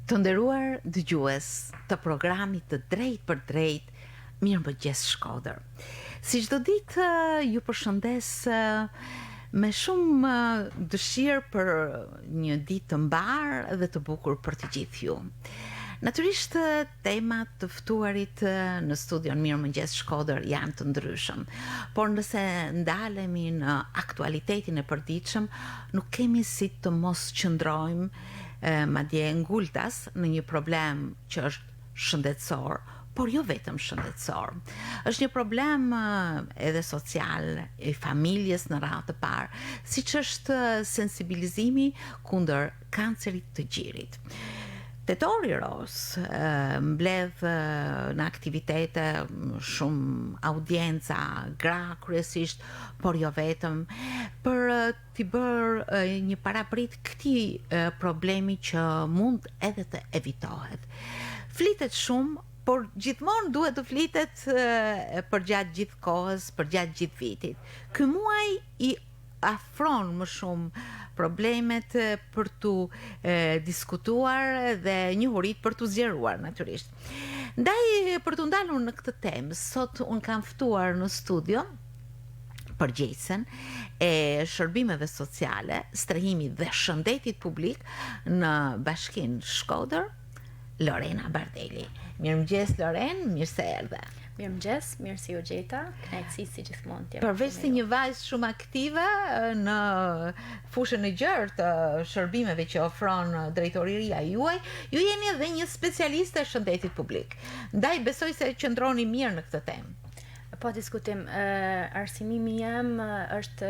Të nderuar dëgjues të programit të Drejt për Drejt, Mirëmëngjes Shkodër. Si çdo ditë ju përshëndes me shumë dëshirë për një ditë të mbarë dhe të bukur për të gjithë ju. Natyrisht temat të ftuarit në studion Mirëmëngjes Shkodër janë të ndryshëm, por nëse ndalemi në aktualitetin e përditshëm, nuk kemi si të mos qëndrojmë madje ngultas në një problem që është shëndetësor, por jo vetëm shëndetësor. Është një problem edhe social, i familjes në radhë të parë, siç është sensibilizimi kundër kancerit të gjirit. Tetori Roz mbledh në aktivitete shumë audienca, gra kryesisht, por jo vetëm, për t'i bërë një paraprit këtij problemi që mund edhe të evitohet. Flitet shumë, por gjithmonë duhet të flitet përgjatë gjithë kohës, përgjatë gjithë vitit. Ky muaj i afron më shumë problemet për tu diskutuar dhe njohurit për tu zgjeruar natyrisht. Ndaj për tu ndalur në këtë temë, sot unë kam ftuar në studio përgjegjësen e shërbimeve sociale, strehimit dhe shëndetit publik në Bashkinë Shkodër, Lorena Bardeli. Mirëmëngjes Loren, mirë se erdhe. Mirëmëngjes, mirë si u gjeta, kënaqësi si gjithmonë. Përveç se një vajzë shumë aktive në fushën e gjerë të shërbimeve që ofron drejtoria juaj, ju jeni edhe një specialiste e shëndetit publik. Ndaj besoj se qëndroni mirë në këtë temë. Po diskutim, arsimimi jam është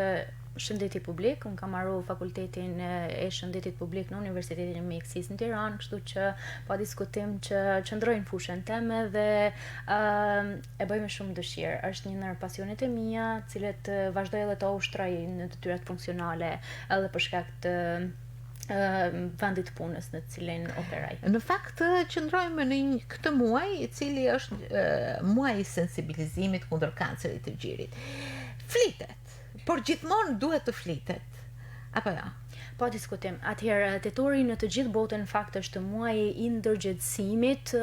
shëndeti publik. Unë kam marrë fakultetin e shëndetit publik në Universitetin e Mjekësisë në Tiranë, kështu që pa diskutim që qëndrojnë fushën teme dhe e bëj me shumë dëshirë. Është një ndër pasionet e mia, cilët vazhdoj edhe të ushtroj në detyrat funksionale edhe për shkak të vendit punës në cilin operaj. Në fakt qëndrojmë në këtë muaj, i cili është muaj i sensibilizimit kundër kancerit të gjirit. Flitet, por gjithmonë duhet të flitet, apo jo? Po diskutim. Atëherë, tetori në të gjithë botën në fakt është muaji i ndërgjegjësimit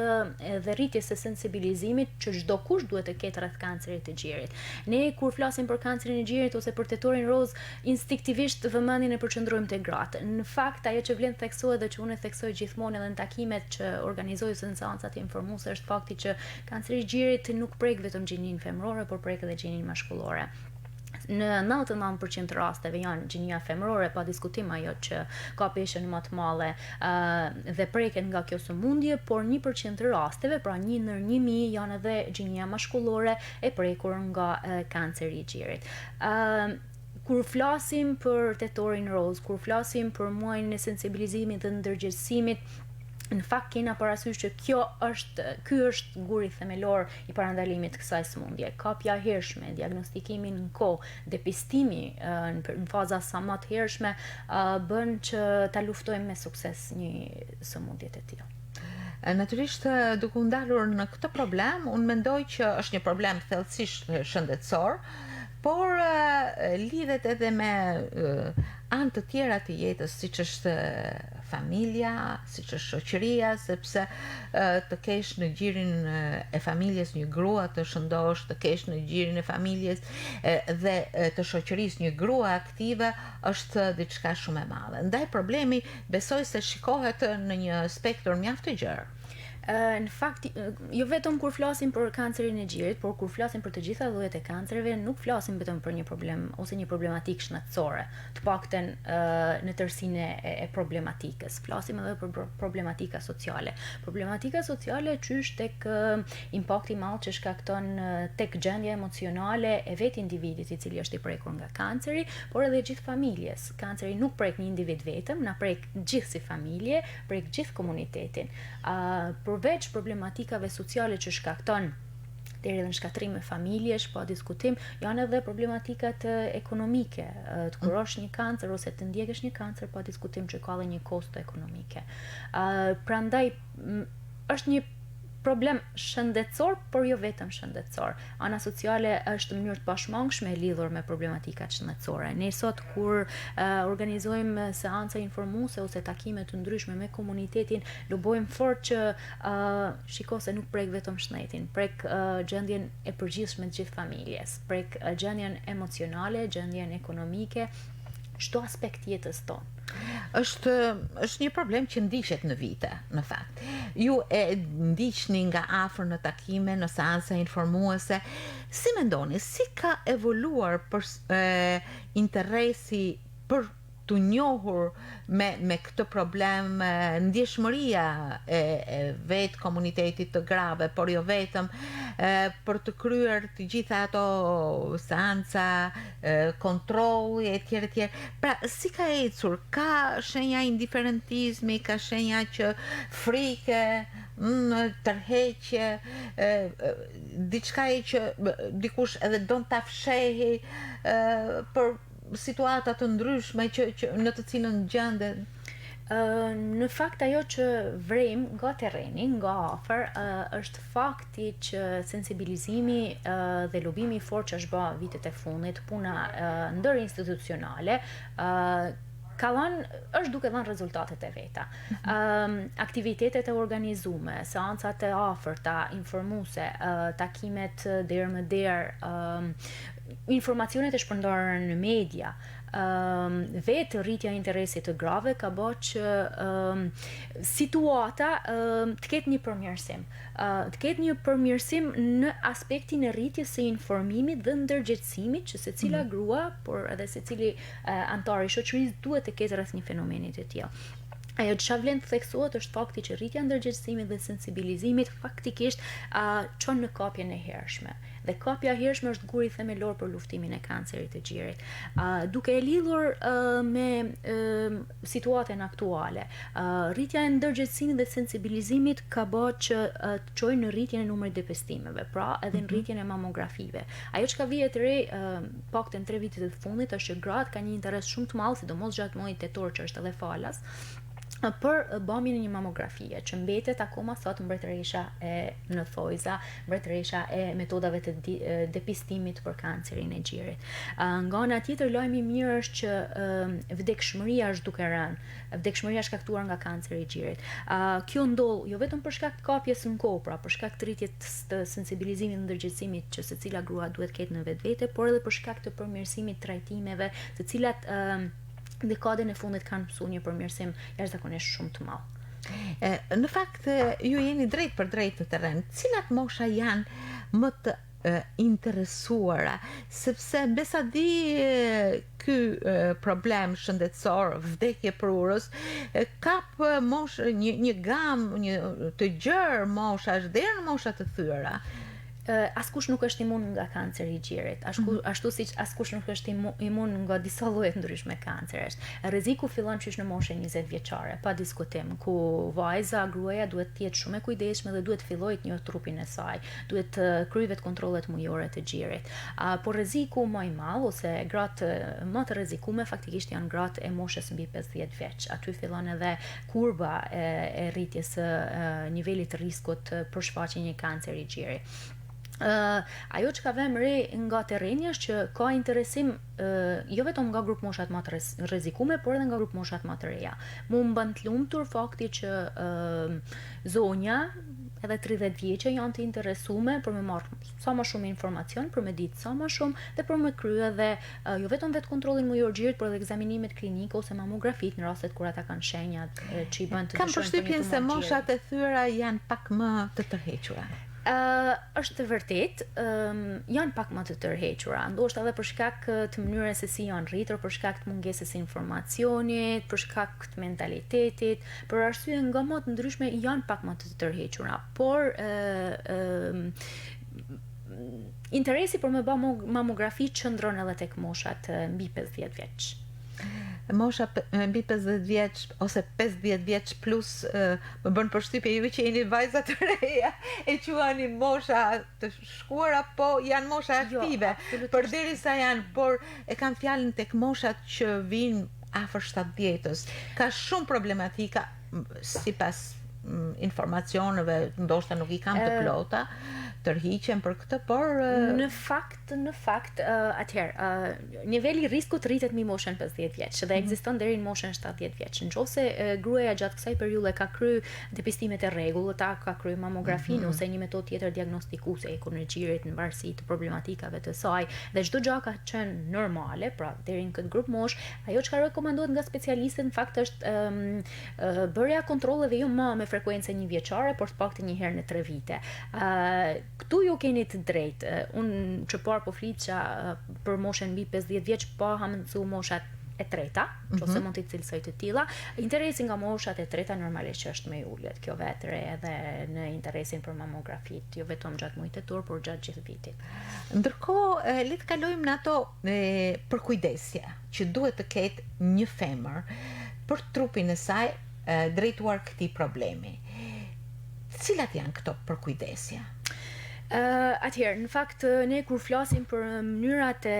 dhe rritjes së sensibilizimit që çdo kush duhet të ketë rreth kancerit të gjirit. Ne kur flasim për kancerin e gjirit ose për tetorin roz, instinktivisht vëmendjen e përqendrojmë te gratë. Në fakt, ajo që vlen theksohet dhe që unë theksoj gjithmonë edhe në takimet që organizoj ose në seancat informuese është fakti që kanceri i gjirit nuk prek vetëm gjinin femërore, por prek edhe gjinin maskullore. Në 99% të rasteve janë gjinia femërore, pa diskutim ajo që ka peshën më të madhe dhe preken nga kjo sëmundje, por 1% të rasteve, pra 1 ndër 1000 janë edhe gjinia maskullore e prekur nga kanceri i gjirit. Kur flasim për tetorin roz, kur flasim për muajin e sensibilizimit dhe ndërgjegjësimit, në fakt kena parasysh që ky është guri themelor i parandalimit të kësaj sëmundje. Kapja e hershme, diagnostikimi në kohë, depistimi në faza sa më të hershme bën që ta luftojmë me sukses një sëmundje të tillë. Natyrisht, duke u ndalur në këtë problem, unë mendoj që është një problem thellësisht shëndetësor, por lidhet edhe me anë të tjera të jetës, siç është familja, siç është shoqëria, sepse të kesh në gjirin e familjes një grua të shëndosh, të kesh në gjirin e familjes dhe të shoqërisë një grua aktive është diçka shumë e madhe. Ndaj problemi besoj se shikohet në një spektër mjaft të gjerë. Në fakt, jo vetëm kur flasim për kancerin e gjirit, por kur flasim për të gjitha llojet e kancereve, nuk flasim vetëm për një problem ose një problematikë shëndetësore, të paktën në tërësinë e problematikës. Flasim edhe për problematika sociale. Problematika sociale qysh tek impakti i madh që shkakton tek gjendja emocionale e vet individit i cili është i prekur nga kanceri, por edhe gjithë familjes. Kanceri nuk prek një individ vetëm, na prek gjithë si familje, prek gjithë komunitetin. Përveç problematikave sociale që shkakton deri edhe në shkatrim e familjesh, pa diskutim, janë edhe problematikat ekonomike. Të kurosh një kancer ose të ndjekësh një kancer, pa diskutim që ka edhe një kosto ekonomike. Prandaj është një problem shëndetësor, por jo vetëm shëndetësor. Ana sociale është në mënyrë të pashmangshme e lidhur me problematikat shëndetësore. Ne sot kur organizojmë seanca informuese ose takime të ndryshme me komunitetin, lubojmë fort që shiko se nuk prek vetëm shëndetin, prek gjendjen e përgjithshme të gjithë familjes, prek gjendjen emocionale, gjendjen ekonomike, çdo aspekt jetës tonë. Është një problem që ndiqet në vite, në fakt. Ju e ndiqni nga afër në takime, në seanca informuese. Si mendoni, si ka evoluar interesi për të njohur me këtë problem, ndjeshmëria e vetë komunitetit të grave, por jo vetëm, për të kryer të gjitha ato seanca, kontrolli e tjerë e tjerë. Pra, si ka ecur? Ka shenja indiferentizmi, ka shenja që frike, tërheqje, diçka që dikush edhe don ta fshehi për situata të ndryshme që në të cilën gjenden? Në fakt ajo që vrem nga terreni, nga afër, është fakti që sensibilizimi dhe lobimi i fortë që është bë vitet e fundit, puna ndërinstitucionale, është duke dhënë rezultatet e veta. Aktivitetet e organizume, seancat e afërta, informuese, takimet derë më derë, informacionet e shpërndarura në media, vetë rritja e interesit të grave ka bërë që situata të ketë një përmirësim. Të ketë një përmirësim në aspektin e rritjes së informimit dhe ndërgjegjësimit që secila grua, por edhe secili antar i shoqërisë duhet të ketë rreth një fenomeni të tillë. Ajo që vlen të theksohet është fakti që rritja e ndërgjegjësimit dhe sensibilizimit faktikisht çon në kapjen e hershme. Dhe kapja e hershme është guri themelor për luftimin e kancerit të gjirit. Duke e lidhur me situatën aktuale, rritja e ndërgjegjësimit dhe sensibilizimit ka bërë që të çojë në rritjen e numrit depistimeve, pra edhe në rritjen e mamografive. Ajo që ka vije të re, paktën 3 vitet e fundit, është që gratë kanë një interes shumë të madh, sidomos gjatë muajit tetor që është edhe falas, për bamjen e një mamografie që mbetet akoma sot mbretëresha e në thojza, mbretëresha e metodave të depistimit për kancerin e gjirit. Nga ana tjetër, lajmi i mirë është që vdekshmëria është duke rënë, vdekshmëria shkaktuar nga kanceri i gjirit. Kjo ndodh jo vetëm për shkak të kapjes në kohë, pra për shkak të rritjes të sensibilizimit dhe ndërgjegjësimit që secila grua duhet ketë në vetvete, por edhe për shkak të përmirësimit të trajtimeve, të cilat dekadën e fundit kanë mësuar një përmirësim jashtëzakonisht shumë të madh. Në fakt, ju jeni drejt për drejt në terren. Cilat mosha janë më të interesuara, sepse besa di ky problem shëndetësor, vdekje për urës, kap një gamë të gjerë moshash deri në mosha të thyera. Askush nuk është imun nga kanceri i gjirit, ashtu siç askush nuk është imun nga disa lloje të ndryshme kanceresh. Rreziku fillon qysh në moshën 20 vjeçare, pa diskutim, ku vajza, gruaja duhet të jetë shumë e kujdesshme dhe duhet fillojë të njohë trupin e saj, duhet të kryejë vetë kontrollet mujore të gjirit. Por rreziku më i madh ose gratë më të rrezikume faktikisht janë gratë e moshës mbi 50 vjeç. Aty fillon edhe kurba e rritjes së nivelit të riskut për shfaqjen e kancerit i gjirit. Ajo që ka vëmë re nga terreni është që ka interesim jo vetëm nga grup moshat më të rrezikume, por edhe nga grup moshat më të reja. Mu mban të lumtur fakti që zonja edhe 30 vjeçë janë të interesume për me marrë sa më shumë informacion, për me ditë sa më shumë dhe për me krye dhe jo vetëm vetë kontrollin mujor gjirit, por edhe ekzaminimet klinike ose mamografit në rastet kur ata kanë shenjat që i bën të Kam përshtypjen se moshat e thyera janë pak më të tërhequra. Është vërtet, janë pak më të tërhequra, ndoshta edhe për shkak të mënyrës se si janë rritur, për shkak të mungesës së informacionit, për shkak të mentalitetit, për arsye nga më të ndryshme janë pak më të tërhequra, por interesi për me bë mamografi qëndron edhe tek moshat mbi 50 vjeç. Mosha mbi 50 vjeç ose 50 vjeç plus më bën përshtypje juve që jeni vajza të reja e quani mosha të shkuara, po janë mosha aktive, përderisa janë, por e kanë fjalën tek moshat që vijnë afër 70-s. Ka shumë problematika sipas informacioneve, ndoshta nuk I kam të plota, tërhiqen për këtë, por në fakt atëherë niveli I riskut rritet mbi moshën 50 vjeç dhe ekziston deri në moshën 70 vjeç. Nëse gruaja gjatë kësaj periudhe ka kryer depistimet e rregullta, ka kryer mamografinë ose një metodë tjetër diagnostikuese e ekonërgjirit në varësi të problematikave të saj dhe çdo gjë ka qenë normale, pra deri në këtë grup mosh, ajo që ka rekomanduar nga specialistët në fakt është bërja kontrolleve jo më me frekuencë një vjeçare, por të paktën një herë në 3 vite. Këtu ju keni të drejtë. Unë që parë po fliça për moshën mbi 50 vjeç, po ha mësu moshat e treta, ose mund t'i cilësoj të tilla. Interesi nga moshat e treta normalisht është më I ulët, kjo vetre edhe në interesin për mamografit, jo vetëm gjatë muajit tetor, por gjatë gjithë vitit. Ndërkohë, le të kalojmë në ato përkujdesje që duhet të ketë një femër për trupin e saj drejtuar këtij problemi. Cilat janë këto përkujdesje? Atëherë, në fakt, ne kur flasim për mënyrat e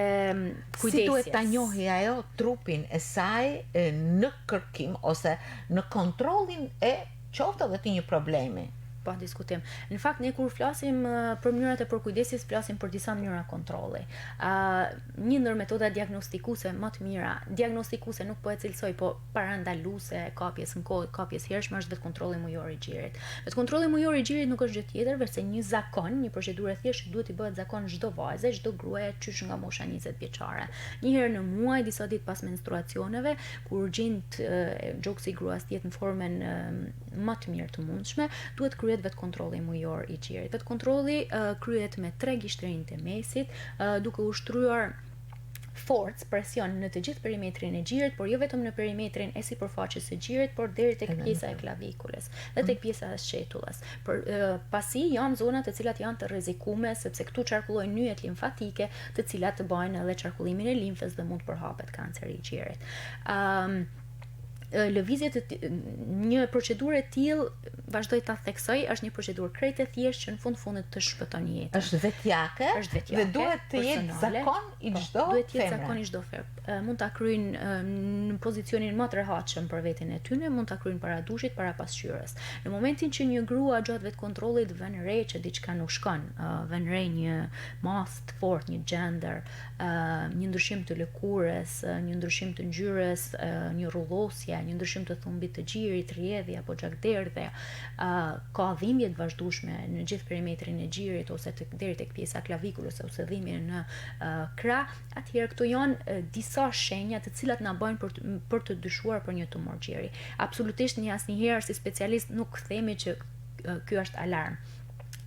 kujdesjes, si duhet ta njohë ajo trupin e saj në kërkim ose në kontrollin e qoftë edhe të një problemi? Pa diskutim. Në fakt, ne kur flasim për mënyrat e përkujdesjes, flasim për disa mënyra kontrolli. Një ndër metoda diagnostikuese më të mira, diagnostikuese nuk po e cilësoj, po parandaluese kapjes në kohë, kapjes hershme është vetë kontrolli mujor I gjirit. Vetë kontrolli mujor I gjirit nuk është gjë tjetër veçse një zakon, një procedurë e thjeshtë që duhet I bëhet zakon çdo vajze, çdo gruaje qysh nga mosha 20 vjeçare. Një herë në muaj, disa ditë pas menstruacioneve, kur urgjent gjoksi I gruas të jetë në formën më të mirë të mundshme, duhet kryhet vetë kontrolli mujor I gjirit. Vetë kontrolli kryhet me 3 gishtërinjtë e mesit, duke ushtruar forcë, presion në të gjithë perimetrin e gjirit, por jo vetëm në perimetrin e sipërfaqes së gjirit, por deri tek pjesa e klavikulës dhe tek pjesa e shqetullës. Pasi janë zona të cilat janë të rrezikume, sepse këtu qarkullojnë nyjet limfatike, të cilat të bajnë edhe qarkullimin e limfës dhe mund të përhapet kanceri I gjirit. Lëvizjet një procedurë e tillë vazhdoj ta theksoj, është një procedurë krejt e thjeshtë që në fundit të shpëton jetën. Është vetjake dhe duhet të jetë zakon I çdo femre. Duhet të jetë zakon I çdo femre. Mund ta kryejnë në pozicionin më të rehatshëm për veten e tyre, mund ta kryejnë para dushit, para pasqyrës. Në momentin që një grua gjatë vetë kontrollit vën re që diçka nuk shkon, vën re një masë të fortë, një gender, një ndryshim të lëkurës, një ndryshim të ngjyrës, një rrullosje, një ndryshim të thumbit të gjirit, rrjedhje apo gjakderdhje, ka dhimbje të vazhdueshme në gjithë perimetrin e gjirit ose deri tek pjesa klavikulës ose dhimbje në krah, atëherë këto janë disa shenja të cilat na bajnë për të dyshuar për një tumor gjiri. Absolutisht asnjëherë si specialist nuk themi që ky është alarm.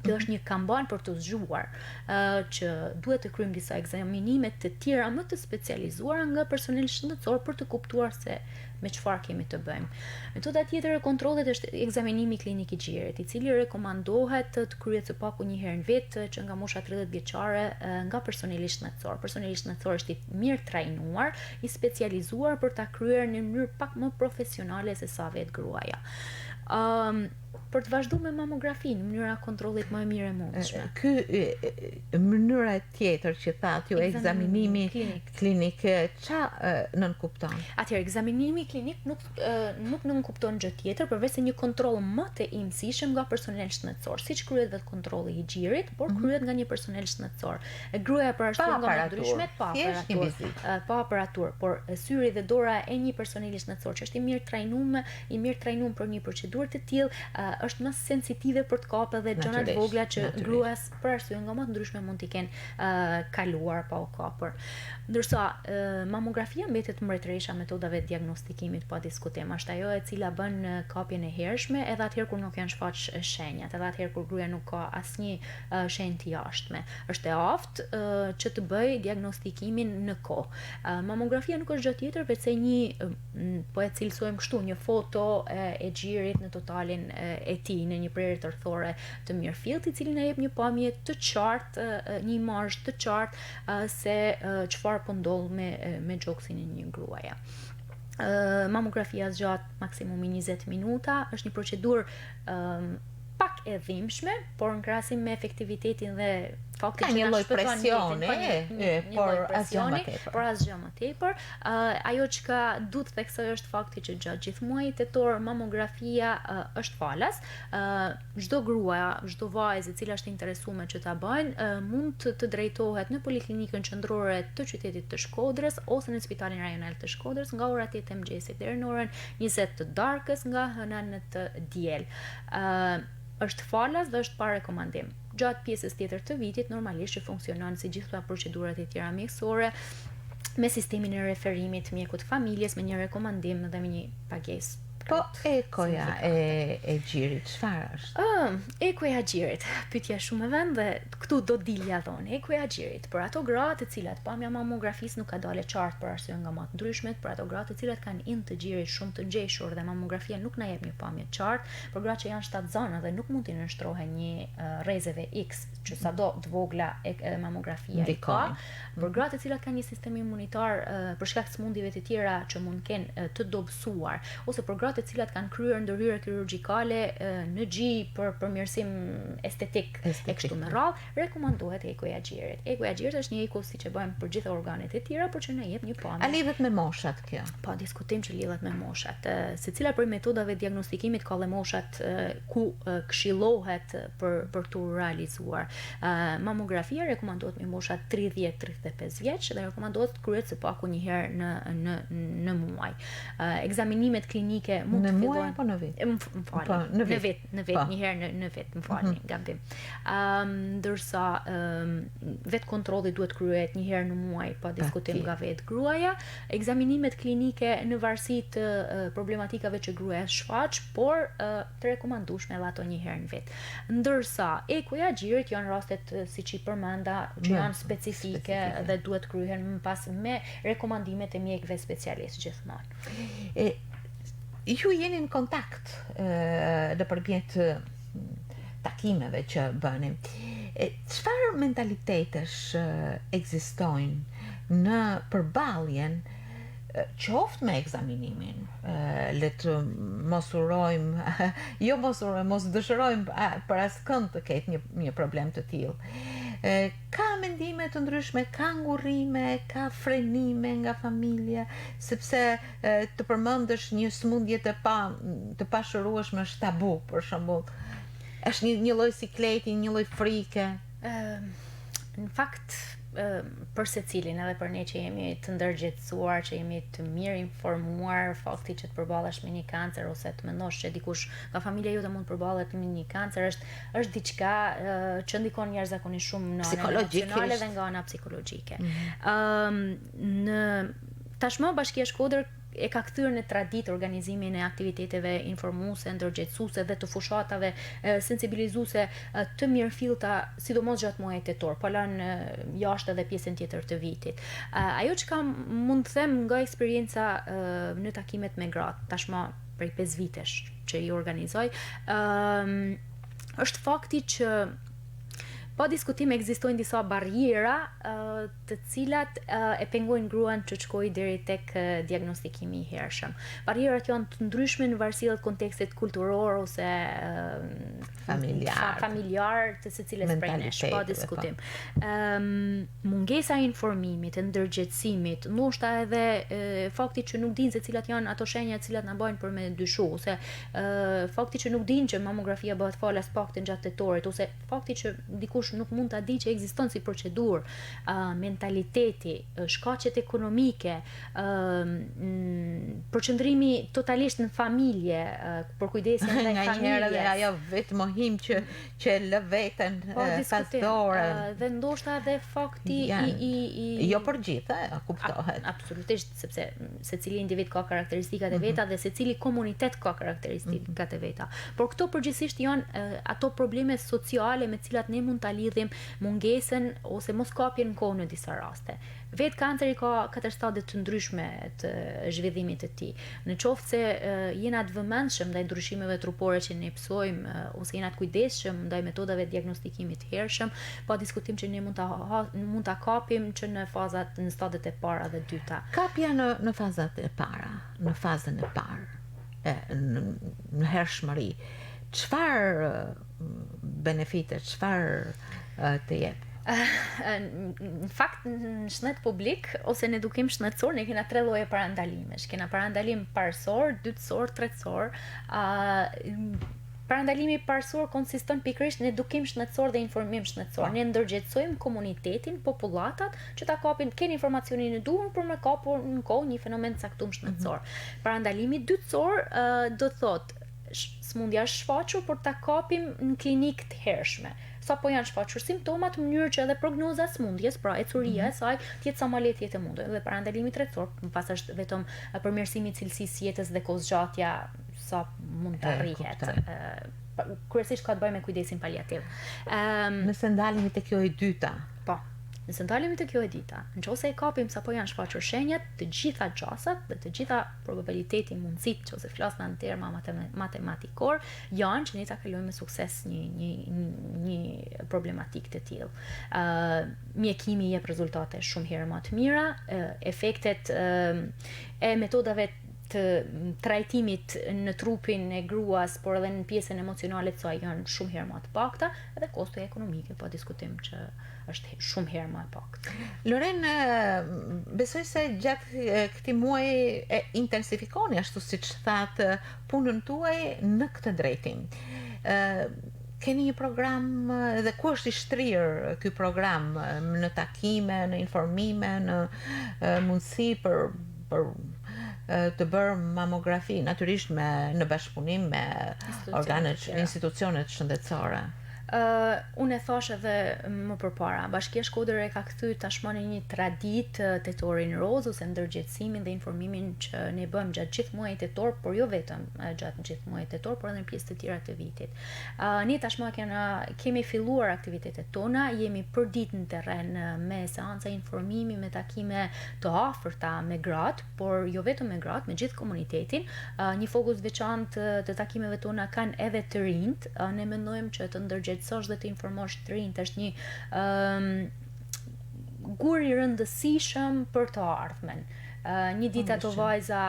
Kjo është një kampanjë për të zgjuar që duhet të kryejmë disa ekzaminime të tjera më të specializuara nga personel shëndetësor për të kuptuar se me çfarë kemi të bëjmë. Metoda tjetër e kontrollit është ekzaminimi klinik I gjirit, I cili rekomandohet të kryhet së paku një herë në vit që nga mosha 30 vjeçare nga personeli shëndetësor. Personeli shëndetësor është I mirë trajnuar, I specializuar për ta kryer në mënyrë pak më profesionale se sa vetë gruaja. Për të vazhduar me mamografinë, mënyra e kontrollit më e mirë e mundshme. Ky mënyra tjetër që thatë ju ekzaminimi klinik, ç'a nën kupton? Atëherë ekzaminimi klinik nuk nën kupton gjë tjetër përveç se një kontroll më të imësishëm nga personel shëndetësor, siç kryhet vetë kontrolli I gjirit, por kryhet nga një personel shëndetësor. Gruaja për arsye nga më ndryshme pa aparatur, por syri dhe dora e një personeli shëndetësor që është I mirë trajnuar për një procedurë të tillë është më sensitive për të kapë edhe gjëra të vogla që gruas për arsye nga më të ndryshme mund t'i kenë kaluar pa u kapur. Ndërsa mamografia mbetet mbretëresha metodave të diagnostikimit pa diskutim, është ajo e cila bën kapjen e hershme edhe atëherë kur nuk janë shfaq shenjat, edhe atëherë kur gruaja nuk ka asnjë shenjë të jashtme. Është e aftë që të bëj diagnostikimin në kohë. Mamografia nuk është gjë tjetër veçse një po e cilësojmë kështu, një foto e gjirit në totalin e tij në një prerje tërthore të mirëfillt, I cili na jep një pamje të qartë, një imazh të qartë se çfarë po ndodh me gjoksin e një gruaje. Mamografia zgjat maksimumi 20 minuta, është një procedurë pak e dhimbshme, por në krahasim me efektivitetin dhe fakti ka që një na lloj shpëton presioni, jetën, një por lloj asgjë më presioni, tepër. por asgjë më tepër. Ajo çka duhet theksoj është fakti që gjatë gjithë muajit tetor mamografia është falas. Çdo grua, çdo vajzë e cila është e interesuar që ta bëjnë, mund të drejtohet në poliklinikën qendrore të qytetit të Shkodrës ose në spitalin rajonal të Shkodrës nga ora 8 e mëngjesit deri në orën 20 të darkës nga hëna në të diel. Është falas dhe është pa rekomandim. Gjatë pjesës tjetër të vitit normalisht që funksionon si gjitha procedurat e tjera mjekësore me sistemin e referimit mjekut familjes me një rekomandim dhe me një pagesë. Po ekoja e gjirit, çfarë është? Ekoja e gjirit, pyetja shumë e vend dhe këtu do dilja thonë. Ekoja e gjirit, për ato gra të cilat pamja mamografisë nuk ka dalë qartë për arsye nga më të ndryshme, për ato gra të cilat kanë ind të gjirit shumë të ngjeshur dhe mamografia nuk na jep një pamje të qartë, për gra që janë shtatzënë dhe nuk mund t'i nënshtrohen një rrezeve X, që sado të vogla mamografia i ka, për gra të cilat kanë një sistem imunitar për shkak të sëmundjeve të tjera që mund kenë të dobësuar, ose për gra të cilat kanë kryer ndërhyrje kirurgjikale në gjij për përmirësim estetik e kështu me radhë, rekomandohet ekoja e gjirit. Ekoja e gjirit është një eko siç e bëjmë për gjithë organet e tjera, por që na jep një pamje. A lidhet me moshat kjo? Pa diskutim që lidhet me moshat. Secila prej metodave diagnostikimit ka dhe moshat ku këshillohet për të realizuar. Mamografia rekomandohet me moshat 30-35 vjeç dhe rekomandohet kryhet së paku një herë në muaj. Ekzaminimet klinike mund të fillojnë apo në vit? Në vit, një herë në vit, më falni, gabim. Ndërsa vet kontrolli duhet kryhet një herë në muaj, pa diskutim nga vet gruaja. Ekzaminimet klinike në varësi të problematikave që gruaja shfaq, por të rekomandueshme edhe ato një herë në vit. Ndërsa ekoja e gjirit janë rastet siç i përmenda që janë specifike dhe duhet kryhen më pas me rekomandimet e mjekëve specialistë gjithmonë. Ju jeni në kontakt nëpërmjet takimeve që bëni. Çfarë mentalitetesh ekzistojnë në përballjen qoftë me ekzaminimin, le të mos dëshirojmë për askënd të ketë një problem të tillë. Ka mendime të ndryshme, ka ngurrime, ka frenime nga familja, sepse të përmendësh një sëmundje të pashërueshme është tabu, për shembull. Është një lloj sikleti, një lloj frike. Në fakt, për secilin, edhe për ne që jemi të ndërgjegjësuar, që jemi të mirë informuar, fakti që të përballesh me një kancer ose të mendosh që dikush nga familja jote mund të përballet me një kancer është diçka që ndikon jashtëzakonisht shumë në anën emocionale dhe nga ana psikologjike. Në tashmë Bashkia e Shkodrës e ka kthyer në traditë organizimin e aktiviteteve informuese, ndërgjegjësuese dhe të fushatave sensibilizuese të mirëfillta, sidomos gjatë muajit tetor, po lanë jashtë edhe pjesën tjetër të vitit. Ajo që mund të them nga eksperjenca në takimet me gratë, tashmë prej 5 vitesh që i organizoj, është fakti që pa diskutim ekzistojnë disa barriera të cilat e pengojnë gruan që shkojë deri tek diagnostikimi i hershëm. Barrierat janë të ndryshme në varësi të kontekstit kulturor ose familjar të secilës prej nesh, pa diskutim. Mungesa e informimit, e ndërgjegjësimit, ndoshta edhe fakti që nuk dinë se cilat janë ato shenja të cilat na bëjnë për me dyshu, ose fakti që nuk dinë që mamografia bëhet falas paktën gjatë tetorit, ose fakti që dikush nuk mund ta di që ekziston si procedurë, mentaliteti, shkaqet ekonomike, përqendrimi totalisht në familje, për kujdesin ndaj familjes. Dhe ajo vetë mohim që lë veten pas dorë. Dhe ndoshta edhe fakti jo për gjithë, kuptohet. Absolutisht, sepse secili individ ka karakteristikat e veta dhe secili komunitet ka karakteristikat e veta. Por këto përgjithsisht janë ato probleme sociale me cilat ne mund ta lidhim mungesën ose moskapjen në kohë në disa raste. Vetë kanceri ka 4 stadie të ndryshme të zhvillimit të tij. Në qoftë se jena të vëmendshëm ndaj ndryshimeve trupore që ne psojmë ose jena të kujdesshëm ndaj metodave diagnostikimit të hershëm, pa diskutim që ne mund ta kapim që në stadiet e para dhe dyta. Kapja në fazat e para, në fazën e parë, në hershmëri, çfarë benefite, çfarë të jep? Në fakt në shënet publik ose në edukim shënetësor ne kena 3 lloje parandalimesh. Kena parandalim parësor, dytësor, tretësor. Parandalimi parësor konsiston pikërisht në edukim shënetësor dhe informim shënetësor. Ne ndërgjegjësojmë komunitetin, populatat që ta kapin, kanë informacionin e duhur për me kapur në kohë një fenomen caktuar shënetësor. Parandalimi dytësor do thotë smundja është shfaqur por ta kapim në klinikë të hershme. Sa po janë shfaqur simptomat në mënyrë që edhe prognoza e smundjes, pra ecuria e saj, të jetë sa më lehtë jetë e mundur. Dhe parandalimi tretësor, më pas është vetëm përmirësimi i cilësisë jetës dhe kozgjatja sa mund të arrihet. Kryesisht ka të bëjë me kujdesin paliativ. Nëse ndalemi te kjo e dyta. Po. Nëse ndalemi te kjo e dyta, nëse e kapim sapo janë shfaqur shenjat, të gjitha gjasat dhe të gjitha probabiliteti, mundësitë nëse flasna në terma matematikor, janë që ne ta kalojmë me sukses një problematikë të tillë. Mjekimi jep rezultate shumë herë më të mira, efektet e metodave të trajtimit në trupin e gruas, por edhe në pjesën emocionale të saj janë shumë herë më të pakta, edhe kosto ekonomike pa diskutim që është shumë herë më e paktë. Loren, besoj se gjatë këtij muaji e intensifikoni ashtu siç thatë punën tuaj në këtë drejtim. Keni një program dhe ku është i shtrirë ky program në takime, në informime, në mundësi për të bërë mamografi, natyrisht në bashkëpunim me organet, institucionet shëndetësore. Unë e thash edhe më përpara, Bashkia Shkodër e ka kthyr tashmë në një traditë tetorin roz ose ndërgjegjësimin dhe informimin që ne bëjmë gjatë gjithë muajit tetor, por jo vetëm gjatë gjithë muajit tetor, por edhe në pjesë të tjera të vitit. Ne tashmë kemi filluar aktivitetet tona, jemi përditë në terren me seanca informimi, me takime të afërta me gratë, por jo vetëm me gratë, me gjithë komunitetin. Një fokus veçantë të takimeve tona kanë edhe të rinjt. Ne mendojmë që të ndërgjegjësosh dhe të informosh të rinjt është një gur i rëndësishëm për të ardhmen. Një ditë ato vajza,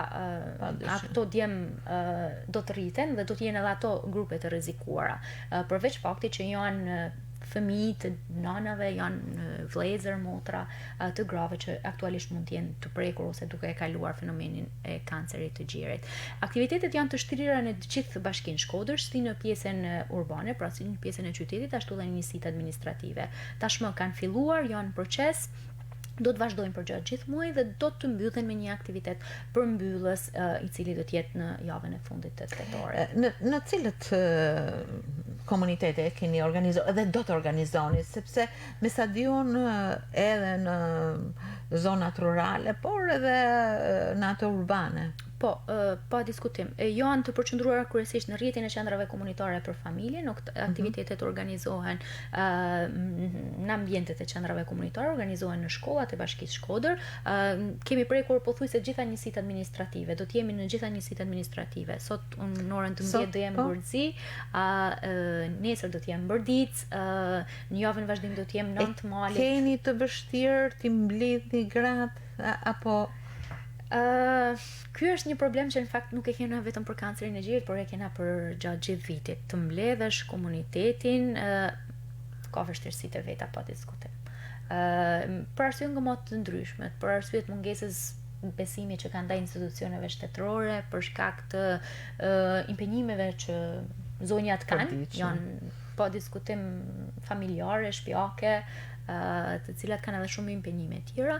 ato djem do të rriten dhe do të jenë edhe ato grupe të rrezikuara. Përveç faktit që janë fëmijë të nanave, janë vëllezër, motra të grave që aktualisht mund të jenë të prekur ose duke e kaluar fenomenin e kancerit të gjirit. Aktivitetet janë të shtrira në të gjithë Bashkinë Shkodër, si në pjesën urbane, pra si në pjesën e qytetit, ashtu dhe në njësitë administrative. Tashmë kanë filluar, janë proces. Do të vazhdojmë për gjatë gjithë muajit dhe do të mbyllen me një aktivitet përmbyllës i cili do të jetë në javën e fundit të tetorit. Në cilët komunitete keni organizuar dhe do të organizoni, sepse me sa diun edhe në zonat rurale, por edhe në ato urbane. Po, pa diskutim. Janë të përqendruara kryesisht në rrjetin e qendrave komunitare për familje, në aktivitetet organizohen në ambientet e qendrave komunitare, organizohen në shkollat e Bashkisë Shkodër. Kemi prekur pothuajse gjitha njësitë administrative, do të jemi në gjitha njësitë administrative. Sot në orën 11 do jemi në Gurzi, nesër do të jemi në Bërdic, në javën e vazhdim do të jemi në Antmalit. Keni të vështirë të mblidhni gratë apo ky është një problem që në fakt nuk e kena vetëm për kancerin e gjirit, por e kena për gjatë gjithë vitit. Të mbledhësh komunitetin ka vështirësitë e veta pa diskutim. Për arsye nga më të ndryshme, për arsye të mungesës besimi që kanë ndaj institucioneve shtetërore, për shkak të impenjimeve që zonjat kanë, janë pa diskutim familjare, shtëpiake, të cilat kanë edhe shumë impenjime tjera,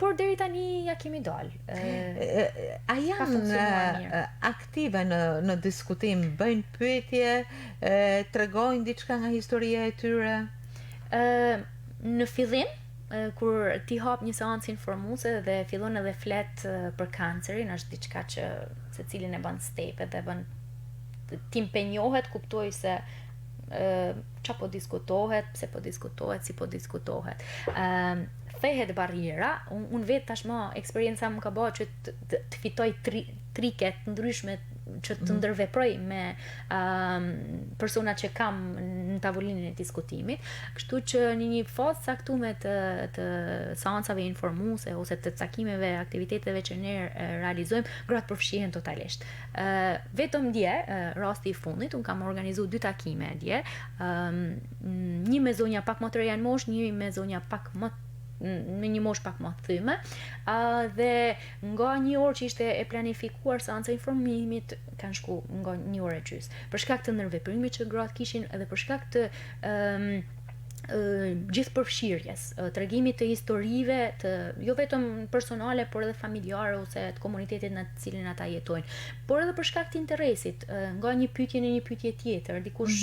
por deri tani ja kemi dalë. A janë aktive në diskutim, bëjnë pyetje, tregojnë diçka nga historia e tyre? Në fillim, kur ti hap një seancë informuese dhe fillon edhe flet për kancerin, është diçka që secilin e bën stepet dhe bën t'impenjohet, kuptoj se qa po diskutohet, pse po diskutohet, si po diskutohet. Thehet barriera, unë vetë tashmë eksperienca më ka bërë që të fitoj triket ndryshme që të ndërveproj me persona që kam në tavolinën e diskutimit, kështu që në një fazë caktuar të seancave informuese ose të takimeve, aktiviteteve që ne realizojmë, gratë përfshihen totalisht. Vetëm dje, rasti i fundit, unë kam organizuar 2 takime dje, një me zonja pak më të reja në moshë, një me zonja pak më me një moshë pak më thyme, dhe nga 1 orë që ishte e planifikuar seanca informimit, kanë shku nga 1 orë e gjys. Për shkak të ndërveprimit që gratë kishin edhe për shkak të gjithë përfshirjes, tregimit të historive, jo vetëm personale, por edhe familjare ose të komunitetit në të cilin ata jetojnë, por edhe për shkak të interesit, nga një pyetje në një pyetje tjetër, dikush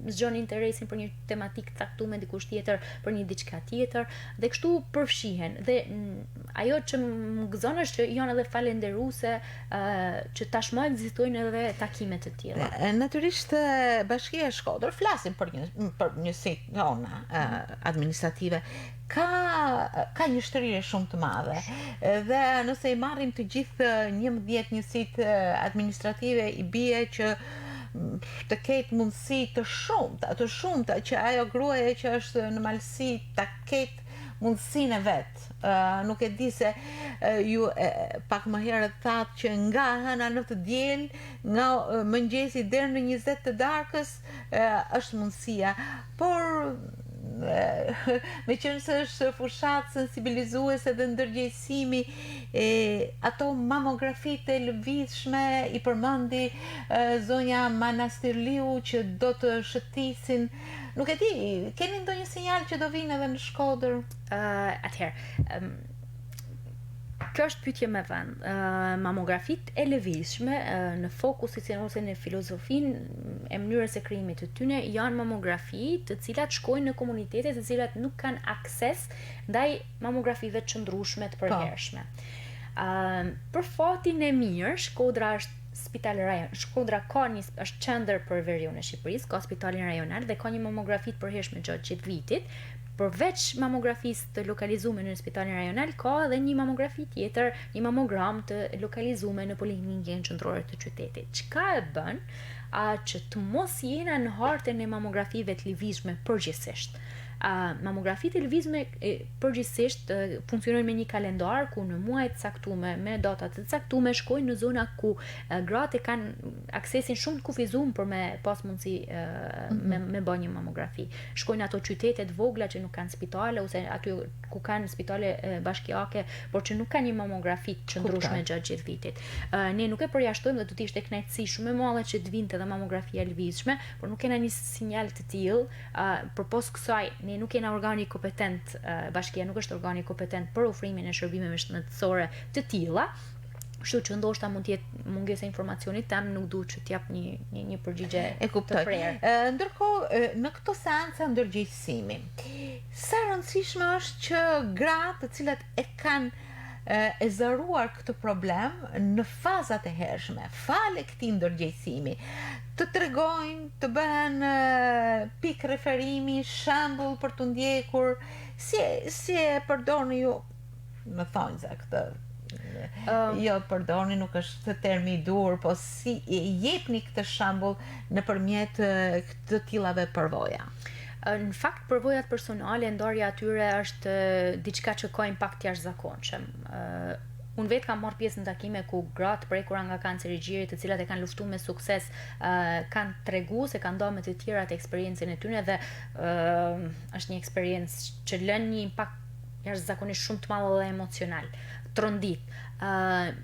zgjon interesin për një tematik caktuar, dikush tjetër për një diçka tjetër, dhe kështu përfshihen. Dhe ajo që më gëzon është që janë edhe falenderuese, që tashmë ekzistojnë edhe takime të tilla. Natyrisht Bashkia e Shkodër, flasim për një sit administrative, ka një shtërire shumë të madhe, dhe nëse i marrim të gjithë 11 njësit administrative, i bie që të ketë mundësi të shumta që ajo gruaja që është në malësi të ketë mundësinë e vetë. Nuk e di se ju pak më herët thatë që nga hëna në të diel, nga mëngjesi deri në 20 të darkës është mundësia, por me qenë se është fushat sensibilizuese dhe ndërgjegjësimi, ato mamografit e lëvizshme i përmendi zonja Manastirliu që do të shëtisin. Nuk e di, keni ndonjë sinjal që do vinë edhe në Shkodër? Atëherë, kjo është pyetje me vend. Mamografit e lëvizshme në fokusin ose në filozofinë e mënyrës së krijimit të tyre janë mamografi të cilat shkojnë në komunitete të cilat nuk kanë akses ndaj mamografive të qëndrueshme të përhershme. Për fatin e mirë, Shkodra është spitali rajon. Shkodra është qendër për veriun e Shqipërisë, ka spitalin rajonal dhe ka një mamografi të përhershme gjatë gjithë vitit. Përveç mamografisë të lokalizuar në spitalin rajonal, ka edhe një mamografi tjetër, një mamogram të lokalizuar në poliklinikën qendrore të qytetit. Çka e bën që të mos jena në hartën e mamografive të lëvizshme përgjithsisht? Mamografit e lëvizshme përgjithsisht funksionojnë me një kalendar ku në muaj të caktuar me data të caktuara shkojnë në zona ku gratë kanë aksesin shumë të kufizuar për me pas mundësi me bën një mamografi. Shkojnë ato qytete të vogla që nuk kanë spitale ose aty ku kanë spitale bashkiake, por që nuk kanë një mamografi të qëndrueshme gjatë gjithë vitit. Ne nuk e përjashtojmë dhe do të ishte kënaqësi shumë e madhe që të vinte edhe mamografia e lëvizshme, por nuk kena një sinjal të tillë. Përpos kësaj ne nuk jena organi kompetent, bashkia nuk është organi kompetent për ofrimin e shërbimeve shëndetësore të tilla, kështu që ndoshta mund të jetë mungesa e informacionit tam, nuk duhet që t'jap një përgjigje të prerë. Ndërkohë, në këto seanca ndërgjegjësimi, sa rëndësishme është që gratë të cilat e kanë e zëruar këtë problem në fazat e hershme, fale këtij ndërgjegjësimi, të tregojnë, të bëhen pikë referimi, shembull për të ndjekur, si e përdorni ju, më thonjë za këtë, jo përdorni nuk është termi i dur, po si jepni këtë shembull nëpërmjet të tillave përvoja? Në fakt, përvojat personale, ndarja atyre është diçka që ka impakt jashtëzakonshëm. Unë vetë kam marrë pjesë në takime ku gratë prekura nga kanceri i gjirit, të cilat e kanë luftuar me sukses, kanë treguar se kanë ndarë me të tjerat eksperiencën e tyre dhe është një eksperiencë që lën një impakt jashtëzakonisht shumë të madh dhe emocional, trondit.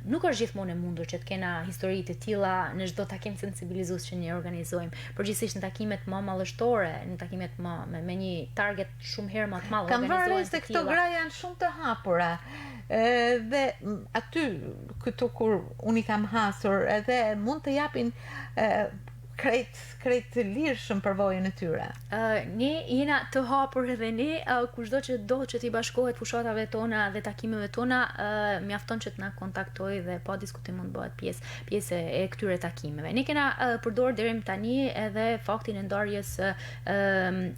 Nuk është gjithmonë e mundur që të kena histori të tilla në çdo takim sensibilizues që ne organizojmë. Përgjithsisht në takimet më mallështore, në takimet me një target shumë herë më të madh organizohen. Kam vënë se këto gra janë shumë të hapura. Dhe aty këtu kur unë i kam hasur, edhe mund të japin krejt lirshëm përvojën e tyre. Ne jena të hapur edhe ne, kushdo që do që t'i bashkohet fushatave tona dhe takimeve tona, mjafton që t'na kontaktoj dhe pa diskutim mund bëhet pjesë e këtyre takimeve. Ne kena përdor deri tani edhe faktin e ndarjes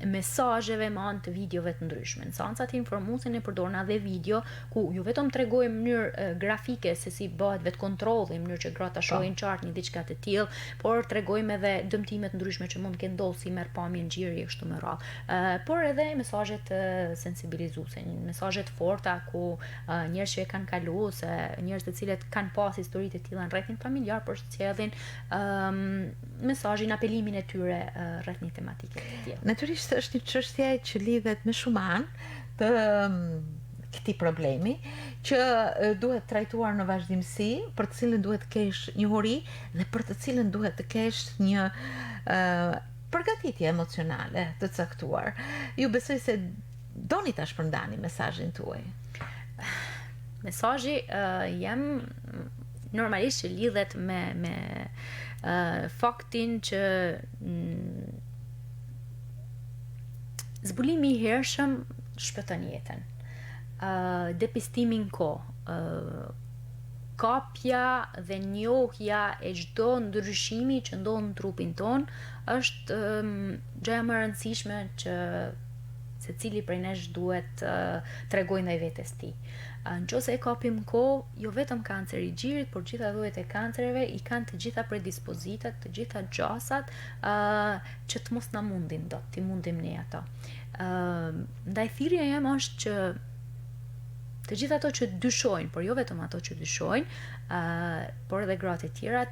mesazheve me anë të videove të ndryshme. Në seancat informuese ne përdorna dhe video ku ju vetëm tregojmë në mënyrë grafike se si bëhet vetë kontrolli, në mënyrë që gratë shohin qartë një diçka të tillë, por tregojmë edhe dëmtimet ndryshme që mund të ndodhë si merr pamje ngjiri kështu me radhë. Por edhe mesazhet sensibilizuese, mesazhet forta ku njerëz që e kanë kaluar, se njerëz të cilët kanë pas histori të tilla në rrethin familjar, por sjellin mesazhin, apelimin e tyre rreth një tematike të tillë. Natyrisht është një çështje që lidhet me shumë anë të këtij problemi, që duhet trajtuar në vazhdimsi, për të cilën duhet të kesh njohuri dhe për të cilën duhet të kesh një përgatitje emocionale të caktuar. Ju besoj se doni ta shpërndani mesazhin tuaj. Mesazhi jam normalisht që lidhet me faktin që zbulimi i hershëm shpëton jetën. Depistimin kapja dhe njohja e çdo ndryshimi që ndodh në trupin ton është gjëja më e rëndësishme që secili prej nesh duhet tregojë ndaj vetes tij. Nëse e kapim jo vetëm kanceri i gjirit, por gjitha llojet e kancereve i kanë të gjitha predispozitat, të gjitha gjasat që të mos na mundin dot, ti mundim ne ato. Ndaj thirrja jam është që të gjithë ato që dyshojnë, por jo vetëm ato që dyshojnë, por edhe gratë e tjera,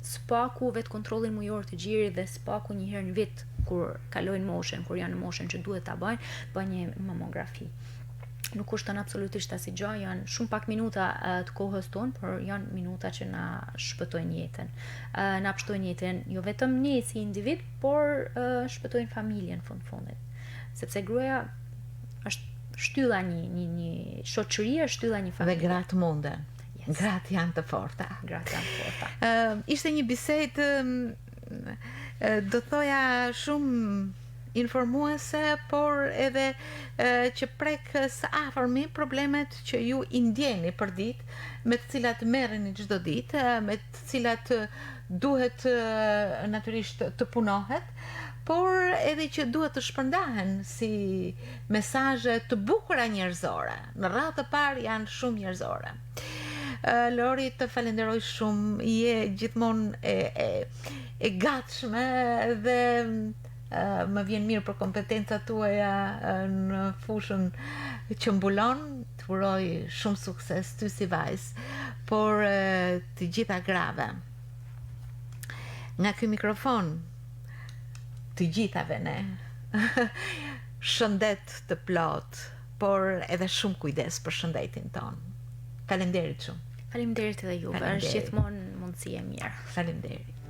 spaku vetë kontrollin mujor të gjirit dhe spaku një herë në vit kur kalojnë moshën, kur janë në moshën që duhet ta bëjnë një mamografi. Nuk kushton absolutisht asnjë gjë, janë shumë pak minuta të kohës tonë, por janë minuta që na shpëtojnë jetën. Na shpëtojnë jetën jo vetëm ne si individ, por shpëtojnë familjen fund fundit. Sepse gruaja është shtylla një shoqëri, shtylla një familje. Dhe gratë munden. Yes. Gratë janë të forta. Ishte një bisedë do thoja shumë informuese, por edhe që prek së afërmi problemet që ju i ndjeni për ditë, me të cilat merreni çdo ditë, me të cilat duhet natyrisht të punohet, por edhe që duhet të shpërndahen si mesazhe të bukura njerëzore. Në radhë të parë janë shumë njerëzore. Lori, të falenderoj shumë, je gjithmonë e gatshme dhe më vjen mirë për kompetencat tuaja në fushën që mbulon. Të uroj shumë sukses ty si vajzë, por të gjitha grave. Nga ky mikrofon të gjithave ne, shëndet të plot, por edhe shumë kujdes për shëndetin ton. Faleminderit shumë. Faleminderit edhe juve, është gjithmonë mundësi e mirë. Faleminderit.